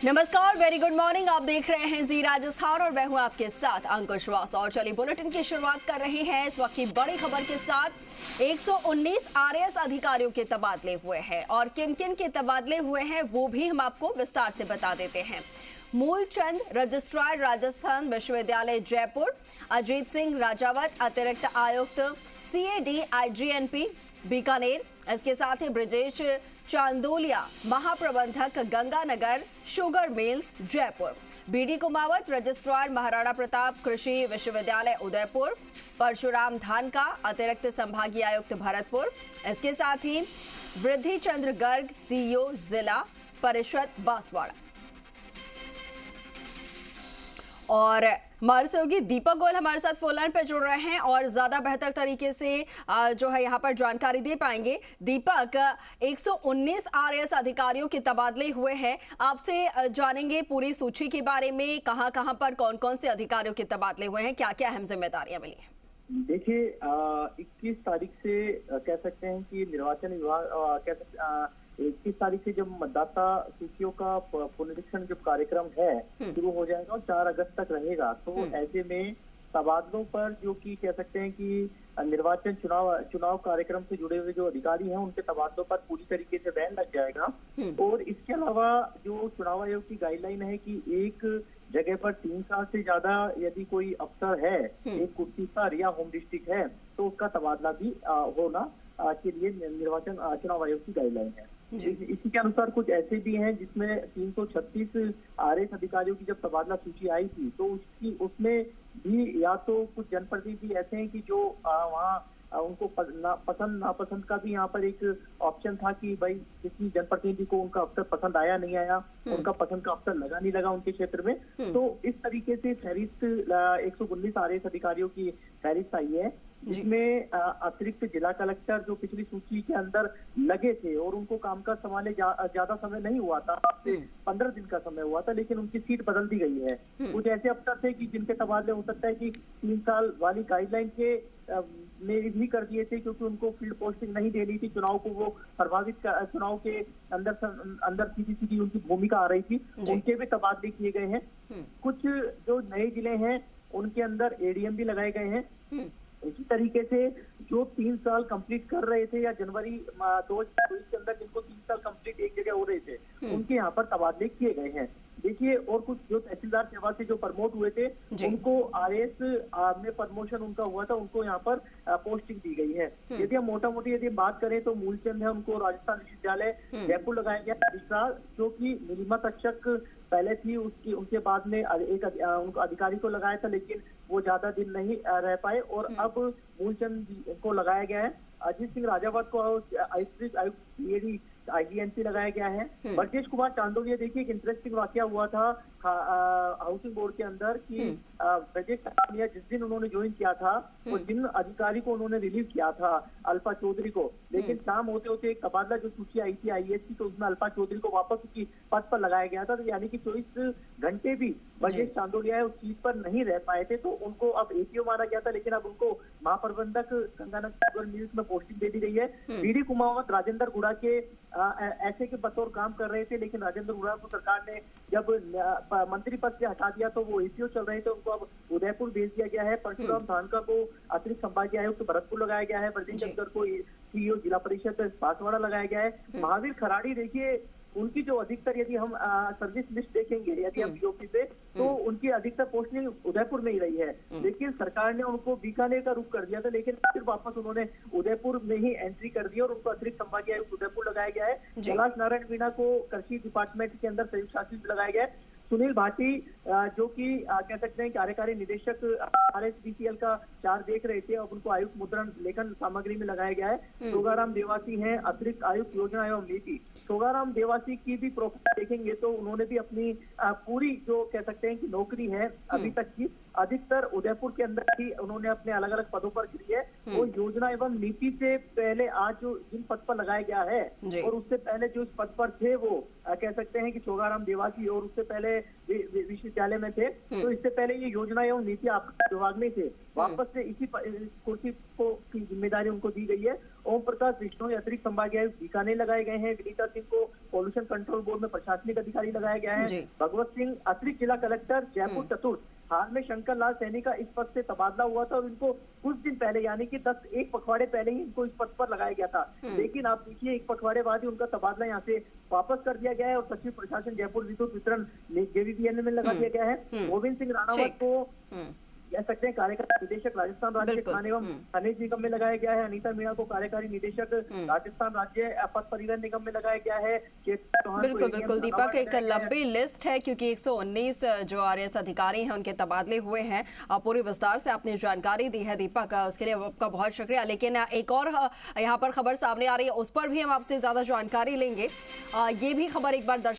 नमस्कार, very good morning. आप देख रहे हैं जी राजस्थान और मैं हूं आपके साथ अंकुश श्रीवास्तव। और चलिए बुलेटिन की शुरुआत कर रहे हैं इस वक्त की बड़ी खबर के साथ। 119 आरएएस अधिकारियों के तबादले हुए हैं और किन किन के तबादले हुए हैं वो भी हम आपको विस्तार से बता देते हैं। मूलचंद रजिस्ट्रार राजस्थान विश्वविद्यालय जयपुर, अजीत सिंह राजावत अतिरिक्त आयुक्त सीएडी आईजीएनपी बीकानेर, इसके साथ ही ब्रजेश चांदोलिया महाप्रबंधक Ganganagar sugar mills Jaipur, BD Kumawat registrar Maharana Pratap Krishi Vishwavidyalaya Udaipur, Parshuram Dhanka अतिरिक्त संभागीय आयुक्त भरतपुर, इसके साथ ही वृद्धि चंद्र गर्ग सीईओ जिला परिषद बांसवाड़ा। और हमारे सहयोगी दीपक गोयल हमारे साथ फोन लाइन पर जुड़ रहे हैं और ज्यादा बेहतर तरीके से जो है यहाँ पर जानकारी दे पाएंगे। दीपक, 119 आरएएस अधिकारियों के तबादले हुए हैं, आपसे जानेंगे पूरी सूची के बारे में, कहां कहां पर कौन कौन से अधिकारियों के तबादले हुए हैं, क्या क्या अहम जिम्मेदारियां मिली हैं। देखिए, 21 तारीख से कह सकते हैं कि निर्वाचन विभाग 21 तारीख से जब मतदाता सूचियों का पुनरीक्षण जो कार्यक्रम है शुरू हो जाएगा और 4 अगस्त तक रहेगा। तो ऐसे में तबादलों पर जो कि कह सकते हैं कि निर्वाचन चुनाव कार्यक्रम से जुड़े हुए जो अधिकारी हैं उनके तबादलों पर पूरी तरीके से बैन लग जाएगा। और इसके अलावा जो चुनाव आयोग की गाइडलाइन है कि एक जगह पर 3 साल से ज्यादा यदि कोई अफसर है, एक कुर्सी पर या होम डिस्ट्रिक्ट है, तो उसका तबादला भी होना के लिए निर्वाचन चुनाव आयोग की गाइडलाइन है। इसी के अनुसार कुछ ऐसे भी हैं जिसमें 336 आरएएस अधिकारियों की जब तबादला सूची आई थी तो उसमें भी या तो कुछ जनप्रतिनिधि ऐसे हैं कि जो वहाँ उनको पसंद नापसंद का भी यहाँ पर एक ऑप्शन था कि भाई किसी जनप्रतिनिधि को उनका अफसर पसंद आया नहीं आया, उनका पसंद का अफसर लगा नहीं लगा उनके क्षेत्र में। तो इस तरीके से फहरिस्त 119 आरएएस अधिकारियों की फहरिस्त आई है, जिसमें अतिरिक्त जिला कलेक्टर जो पिछली सूची के अंदर लगे थे और उनको कामकाज संभाले ज्यादा समय नहीं हुआ था, 15 दिन का समय हुआ था, लेकिन उनकी सीट बदल दी गई है। कुछ ऐसे अफसर थे कि जिनके तबादले हो सकता है कि 3 साल वाली गाइडलाइन के में भी कर दिए थे क्योंकि उनको फील्ड पोस्टिंग नहीं देनी थी, चुनाव को वो चुनाव के अंदर सीधी उनकी भूमिका आ रही थी, उनके भी तबादले किए गए हैं। कुछ जो नए जिले हैं उनके अंदर एडीएम भी लगाए गए हैं। इसी तरीके से जो 3 साल कंप्लीट कर रहे थे या जनवरी 2024 के अंदर जिनको 3 साल कंप्लीट एक जगह हो रहे थे, उनके यहाँ पर तबादले किए गए हैं। देखिए, और कुछ जो तहसीलदार सेवा से जो प्रमोट हुए थे उनको आरएएस में प्रमोशन उनका हुआ था, उनको यहाँ पर पोस्टिंग दी गई है। यदि हम मोटा मोटी यदि बात करें तो मूलचंद है, उनको राजस्थान विश्वविद्यालय जयपुर लगाया गया। रजिस्ट्रार जो कि नीलिमा तक्षक पहले थी, उनके बाद में एक उनको अधिकारी को लगाया था, लेकिन वो ज्यादा दिन नहीं रह पाए और अब मूलचंद को लगाया गया है। अजीत सिंह राजावत को आयुक्त आईजीएनपी लगाया गया है। ब्रजेश कुमार चांदोलिया, देखिए एक इंटरेस्टिंग वाकया हुआ था हाउसिंग बोर्ड के अंदर कि ब्रजेश चांदोलिया जिस दिन उन्होंने ज्वाइन किया था वो जिन अधिकारी को उन्होंने रिलीव किया था अल्फा चौधरी को, लेकिन शाम होते होते एक तबादला जो सूची आई थी आईएएस की, तो उसमें अल्फा चौधरी को वापस उसकी पद पर लगाया गया था। तो यानी कि 24 घंटे भी ब्रजेश चांदोलिया उस चीज पर नहीं रह पाए थे, तो उनको अब एपीओ माना गया था, लेकिन अब उनको महाप्रबंधक गंगानगर शुगर मिल्स में पोस्टिंग दे दी गई है। बीडी कुमावत राजेंद्र गुड़ा के ऐसे के बतौर काम कर रहे थे, लेकिन राजेंद्र गुड़ा को सरकार ने जब मंत्री पद से हटा दिया तो वो एपीओ चल रहे थे, उनको अब उदयपुर भेज दिया गया है। परशुराम धानका को अतिरिक्त संभागीय आयुक्त भरतपुर लगाया गया है। ब्रजेश चंद्र को सीईओ जिला परिषद बांसवाड़ा लगाया गया है। महावीर खराड़ी, देखिए उनकी जो अधिकतर यदि हम सर्विस लिस्ट देखेंगे यदि हम बीओपी से, तो उनकी अधिकतर पोस्टिंग उदयपुर में ही रही है, लेकिन सरकार ने उनको बीकानेर का रुख कर दिया था, लेकिन फिर वापस उन्होंने उदयपुर में ही एंट्री कर दी और उनको अतिरिक्त संभागीय आयुक्त उदयपुर लगाया गया है। कैलाश नारायण मीणा को कृषि डिपार्टमेंट के अंदर संयुक्त शासित लगाया गया है। सुनील भाटी जो कि कह सकते हैं कार्यकारी निदेशक आरएसबीसीएल का चार्ज देख रहे थे, अब उनको आयुक्त मुद्रण लेखन सामग्री में लगाया गया है। शोगाराम देवासी हैं अतिरिक्त आयुक्त योजना एवं नीति। शोगाराम देवासी की भी प्रोफाइल देखेंगे तो उन्होंने भी अपनी पूरी जो कह सकते हैं कि नौकरी है अभी तक की अधिकतर उदयपुर के अंदर ही उन्होंने अपने अलग अलग पदों पर की है। वो योजना एवं नीति से पहले आज जो जिन पद पर लगाया गया है और उससे पहले जो इस पद पर थे वो कह सकते हैं कि छोगाराम देवासी, और उससे पहले विश्वविद्यालय में थे। तो इससे पहले ये योजना एवं नीति आपदा विभाग में थे। वापस से इसी कुर्सी को की जिम्मेदारी उनको दी गई है। ओम प्रकाश विष्णु अतिरिक्त संभागीय आयुक्त बीकानेर लगाए गए हैं। विनीता सिंह को पॉल्यूशन कंट्रोल बोर्ड में प्रशासनिक अधिकारी लगाया गया है। भगवत सिंह अतिरिक्त जिला कलेक्टर जयपुर चतुर्थ। हाल में शंकर लाल सैनी का इस पद से तबादला हुआ था और इनको कुछ दिन पहले यानी कि 1 पखवाड़े पहले ही इनको इस पद पर लगाया गया था। लेकिन आप देखिए 1 पखवाड़े बाद ही उनका तबादला यहाँ से वापस कर दिया गया है और सचिव प्रशासन जयपुर विद्युत वितरण JVBN में लगा दिया गया है। गोविंद सिंह राणावत को कह सकते हैं कार्यकारी निदेशक राजस्थान राज्य खान एवं खनिज निगम में लगाया गया है। अनीता मीणा को कार्यकारी निदेशक राजस्थान राज्य पथ परिवहन निगम में लगाया गया है। बिल्कुल बिल्कुल दीपक, एक लंबी लिस्ट है क्योंकि 119 जो RAS अधिकारी हैं उनके तबादले हुए हैं। पूरी विस्तार से आपने जानकारी दी है दीपक, उसके लिए आपका बहुत शुक्रिया। लेकिन एक और यहाँ पर खबर सामने आ रही है, उस पर भी हम आपसे ज्यादा जानकारी लेंगे। ये भी खबर एक बार